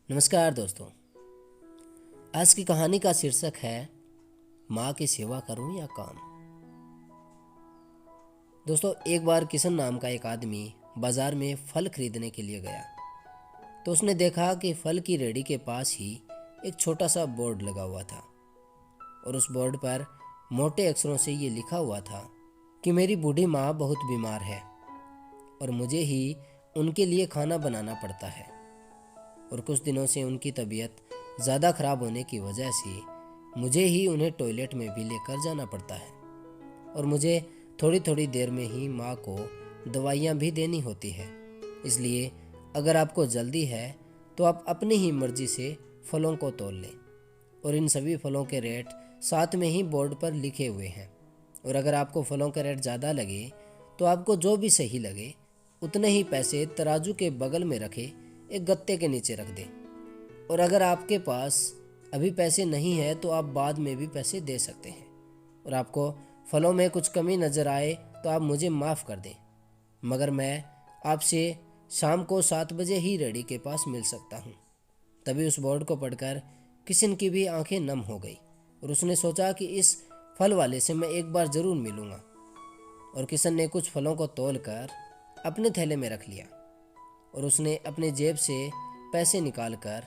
नमस्कार दोस्तों। आज की कहानी का शीर्षक है माँ की सेवा करूं या काम। दोस्तों, एक बार किशन नाम का एक आदमी बाजार में फल खरीदने के लिए गया तो उसने देखा कि फल की रेहड़ी के पास ही एक छोटा सा बोर्ड लगा हुआ था और उस बोर्ड पर मोटे अक्षरों से ये लिखा हुआ था कि मेरी बूढ़ी माँ बहुत बीमार है और मुझे ही उनके लिए खाना बनाना पड़ता है और कुछ दिनों से उनकी तबीयत ज़्यादा ख़राब होने की वजह से मुझे ही उन्हें टॉयलेट में भी लेकर जाना पड़ता है और मुझे थोड़ी थोड़ी देर में ही माँ को दवाइयाँ भी देनी होती है। इसलिए अगर आपको जल्दी है तो आप अपनी ही मर्ज़ी से फलों को तोल लें और इन सभी फलों के रेट साथ में ही बोर्ड पर लिखे हुए हैं। और अगर आपको फलों के रेट ज़्यादा लगे तो आपको जो भी सही लगे उतने ही पैसे तराजू के बगल में रखे एक गत्ते के नीचे रख दें। और अगर आपके पास अभी पैसे नहीं है तो आप बाद में भी पैसे दे सकते हैं और आपको फलों में कुछ कमी नज़र आए तो आप मुझे माफ़ कर दें, मगर मैं आपसे शाम को 7 बजे ही रेडी के पास मिल सकता हूँ। तभी उस बोर्ड को पढ़कर किशन की भी आंखें नम हो गई और उसने सोचा कि इस फल वाले से मैं एक बार ज़रूर मिलूँगा। और किशन ने कुछ फलों को तोल कर अपने थैले में रख लिया और उसने अपने जेब से पैसे निकालकर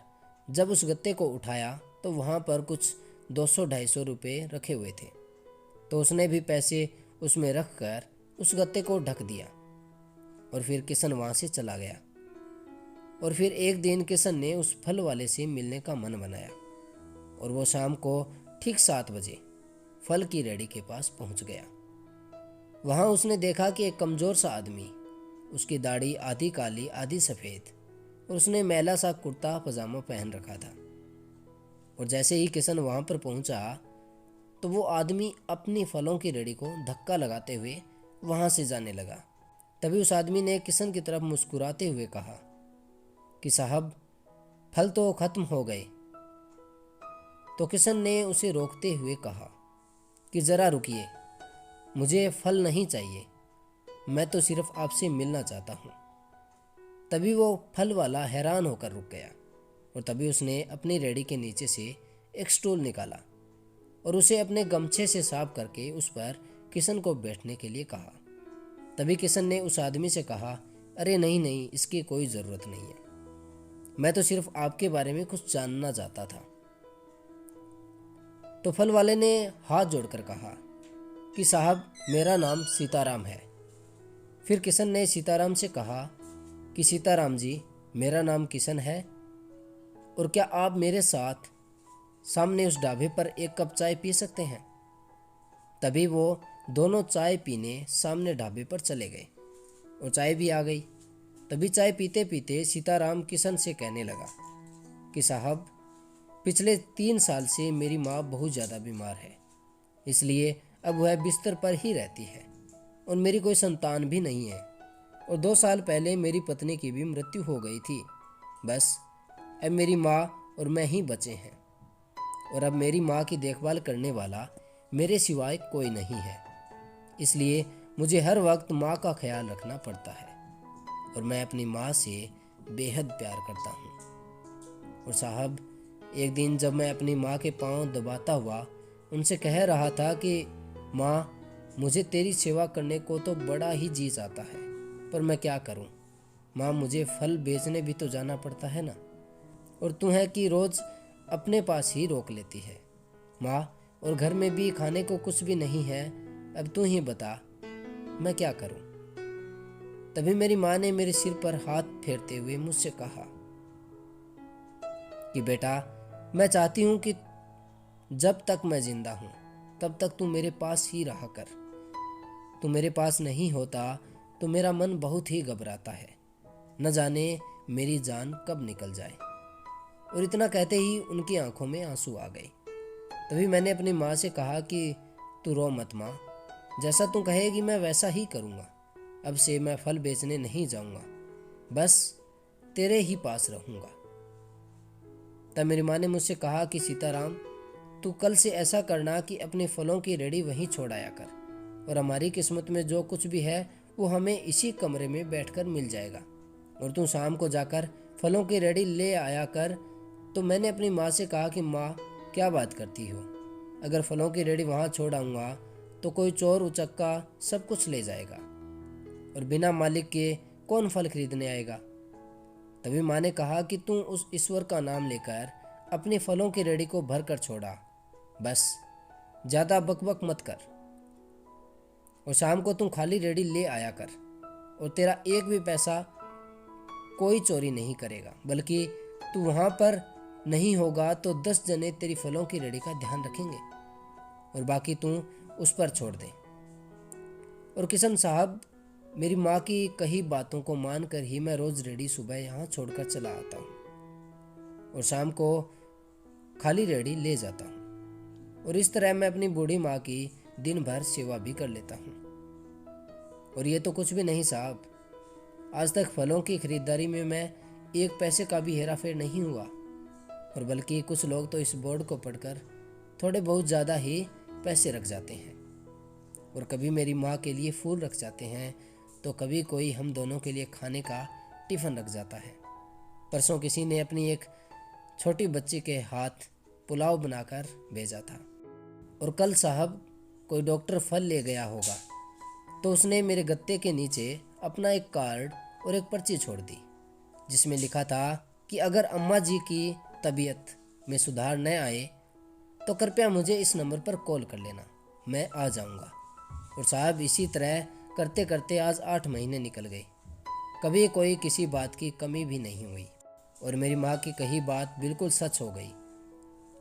जब उस गत्ते को उठाया तो वहाँ पर कुछ 200-250 रुपये रखे हुए थे। तो उसने भी पैसे उसमें रख कर उस गत्ते को ढक दिया और फिर किशन वहाँ से चला गया। और फिर एक दिन किशन ने उस फल वाले से मिलने का मन बनाया और वो शाम को ठीक 7 बजे फल की रेहड़ी के पास पहुँच गया। वहाँ उसने देखा कि एक कमज़ोर सा आदमी, उसकी दाढ़ी आधी काली आधी सफ़ेद और उसने मैला सा कुर्ता पजामा पहन रखा था। और जैसे ही किशन वहाँ पर पहुँचा तो वो आदमी अपनी फलों की रेहड़ी को धक्का लगाते हुए वहाँ से जाने लगा। तभी उस आदमी ने किशन की तरफ मुस्कुराते हुए कहा कि साहब, फल तो ख़त्म हो गए। तो किशन ने उसे रोकते हुए कहा कि ज़रा रुकिए, मुझे फल नहीं चाहिए, मैं तो सिर्फ आपसे मिलना चाहता हूँ। तभी वो फल वाला हैरान होकर रुक गया और तभी उसने अपनी रेहड़ी के नीचे से एक स्टूल निकाला और उसे अपने गमछे से साफ करके उस पर किशन को बैठने के लिए कहा। तभी किशन ने उस आदमी से कहा, अरे नहीं नहीं, इसकी कोई ज़रूरत नहीं है, मैं तो सिर्फ आपके बारे में कुछ जानना चाहता था। तो फल वाले ने हाथ जोड़कर कहा कि साहब, मेरा नाम सीताराम है। फिर किशन ने सीताराम से कहा कि सीताराम जी, मेरा नाम किशन है और क्या आप मेरे साथ सामने उस ढाबे पर एक कप चाय पी सकते हैं। तभी वो दोनों चाय पीने सामने ढाबे पर चले गए और चाय भी आ गई। तभी चाय पीते पीते सीताराम किशन से कहने लगा कि साहब, पिछले 3 साल से मेरी माँ बहुत ज़्यादा बीमार है, इसलिए अब वह बिस्तर पर ही रहती है और मेरी कोई संतान भी नहीं है और 2 साल पहले मेरी पत्नी की भी मृत्यु हो गई थी। बस अब मेरी माँ और मैं ही बचे हैं और अब मेरी माँ की देखभाल करने वाला मेरे सिवाय कोई नहीं है, इसलिए मुझे हर वक्त माँ का ख्याल रखना पड़ता है और मैं अपनी माँ से बेहद प्यार करता हूँ। और साहब, एक दिन जब मैं अपनी माँ के पांव दबाता हुआ उनसे कह रहा था कि माँ, मुझे तेरी सेवा करने को तो बड़ा ही जी चाहता है, पर मैं क्या करूँ माँ, मुझे फल बेचने भी तो जाना पड़ता है ना, और तू है कि रोज़ अपने पास ही रोक लेती है माँ, और घर में भी खाने को कुछ भी नहीं है, अब तू ही बता मैं क्या करूँ। तभी मेरी माँ ने मेरे सिर पर हाथ फेरते हुए मुझसे कहा कि बेटा, मैं चाहती हूँ कि जब तक मैं जिंदा हूँ तब तक तू मेरे पास ही रहा कर। तू मेरे पास नहीं होता तो मेरा मन बहुत ही घबराता है, न जाने मेरी जान कब निकल जाए। और इतना कहते ही उनकी आंखों में आंसू आ गए। तभी मैंने अपनी माँ से कहा कि तू रो मत माँ, जैसा तू कहेगी मैं वैसा ही करूँगा। अब से मैं फल बेचने नहीं जाऊँगा, बस तेरे ही पास रहूँगा। तब मेरी माँ ने मुझसे कहा कि सीताराम, तू कल से ऐसा करना कि अपने फलों की रेहड़ी वहीं छोड़ आया कर और हमारी किस्मत में जो कुछ भी है वो हमें इसी कमरे में बैठकर मिल जाएगा और तू शाम को जाकर फलों की रेडी ले आया कर। तो मैंने अपनी माँ से कहा कि माँ, क्या बात करती हो? अगर फलों की रेडी वहाँ छोड़ आऊँगा तो कोई चोर उचक्का सब कुछ ले जाएगा और बिना मालिक के कौन फल खरीदने आएगा। तभी माँ ने कहा कि तू उस ईश्वर का नाम लेकर अपनी फलों की रेडी को भर कर छोड़ा, बस ज़्यादा बकबक मत कर। और शाम को तुम खाली रेडी ले आया कर और तेरा एक भी पैसा कोई चोरी नहीं करेगा, बल्कि तू वहाँ पर नहीं होगा तो 10 जने तेरी फलों की रेडी का ध्यान रखेंगे और बाकी तू उस पर छोड़ दे। और किशन साहब, मेरी माँ की कही बातों को मानकर ही मैं रोज़ रेडी सुबह यहाँ छोड़कर चला आता हूँ और शाम को खाली रेडी ले जाता हूँ। और इस तरह मैं अपनी बूढ़ी माँ की दिन भर सेवा भी कर लेता हूँ। और ये तो कुछ भी नहीं साहब, आज तक फलों की खरीदारी में मैं एक पैसे का भी हेराफेर नहीं हुआ। और बल्कि कुछ लोग तो इस बोर्ड को पढ़कर थोड़े बहुत ज़्यादा ही पैसे रख जाते हैं और कभी मेरी माँ के लिए फूल रख जाते हैं तो कभी कोई हम दोनों के लिए खाने का टिफ़िन रख जाता है। परसों किसी ने अपनी एक छोटी बच्ची के हाथ पुलाव बनाकर भेजा था। और कल साहब कोई डॉक्टर फल ले गया होगा तो उसने मेरे गत्ते के नीचे अपना एक कार्ड और एक पर्ची छोड़ दी जिसमें लिखा था कि अगर अम्मा जी की तबीयत में सुधार न आए तो कृपया मुझे इस नंबर पर कॉल कर लेना, मैं आ जाऊंगा। और साहब इसी तरह करते करते आज 8 महीने निकल गए, कभी कोई किसी बात की कमी भी नहीं हुई और मेरी माँ की कही बात बिल्कुल सच हो गई।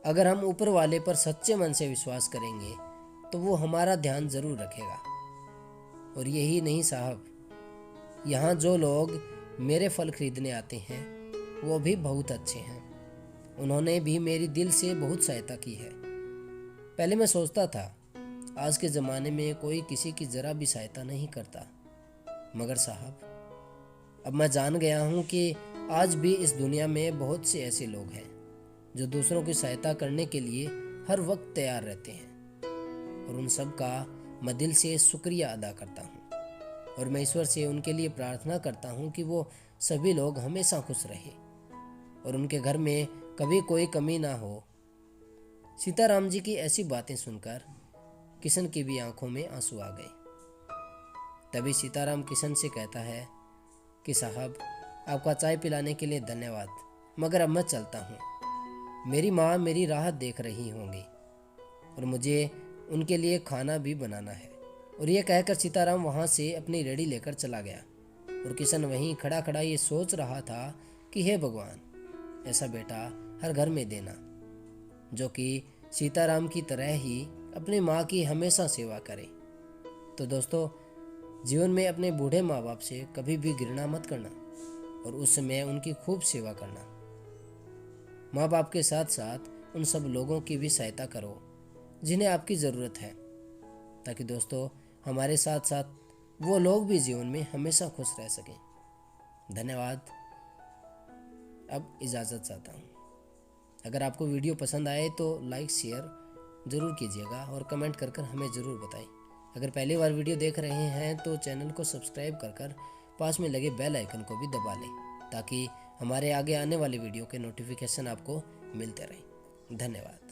अगर हम ऊपर वाले पर सच्चे मन से विश्वास करेंगे तो वो हमारा ध्यान ज़रूर रखेगा। और यही नहीं साहब, यहाँ जो लोग मेरे फल खरीदने आते हैं वो भी बहुत अच्छे हैं, उन्होंने भी मेरी दिल से बहुत सहायता की है। पहले मैं सोचता था आज के ज़माने में कोई किसी की ज़रा भी सहायता नहीं करता, मगर साहब अब मैं जान गया हूँ कि आज भी इस दुनिया में बहुत से ऐसे लोग हैं जो दूसरों की सहायता करने के लिए हर वक्त तैयार रहते हैं। और उन सब का मैं दिल से शुक्रिया अदा करता हूँ और मैं ईश्वर से उनके लिए प्रार्थना करता हूँ कि वो सभी लोग हमेशा खुश रहे और उनके घर में कभी कोई कमी ना हो। सीताराम जी की ऐसी बातें सुनकर किशन की भी आंखों में आंसू आ गए। तभी सीताराम किशन से कहता है कि साहब, आपका चाय पिलाने के लिए धन्यवाद, मगर अब मैं चलता हूँ। मेरी माँ मेरी राह देख रही होंगी और मुझे उनके लिए खाना भी बनाना है। और ये कहकर सीताराम वहाँ से अपनी रेडी लेकर चला गया और किशन वहीं खड़ा खड़ा ये सोच रहा था कि हे भगवान, ऐसा बेटा हर घर में देना जो कि सीताराम की तरह ही अपनी माँ की हमेशा सेवा करे। तो दोस्तों, जीवन में अपने बूढ़े माँ बाप से कभी भी घृणा मत करना और उस समय उनकी खूब सेवा करना। माँ बाप के साथ साथ उन सब लोगों की भी सहायता करो जिन्हें आपकी ज़रूरत है, ताकि दोस्तों हमारे साथ साथ वो लोग भी जीवन में हमेशा खुश रह सकें। धन्यवाद। अब इजाज़त चाहता हूँ। अगर आपको वीडियो पसंद आए तो लाइक शेयर ज़रूर कीजिएगा और कमेंट कर हमें ज़रूर बताएं। अगर पहली बार वीडियो देख रहे हैं तो चैनल को सब्सक्राइब कर पास में लगे बेल आइकन को भी दबा लें ताकि हमारे आगे आने वाले वीडियो के नोटिफिकेशन आपको मिलते रहें। धन्यवाद।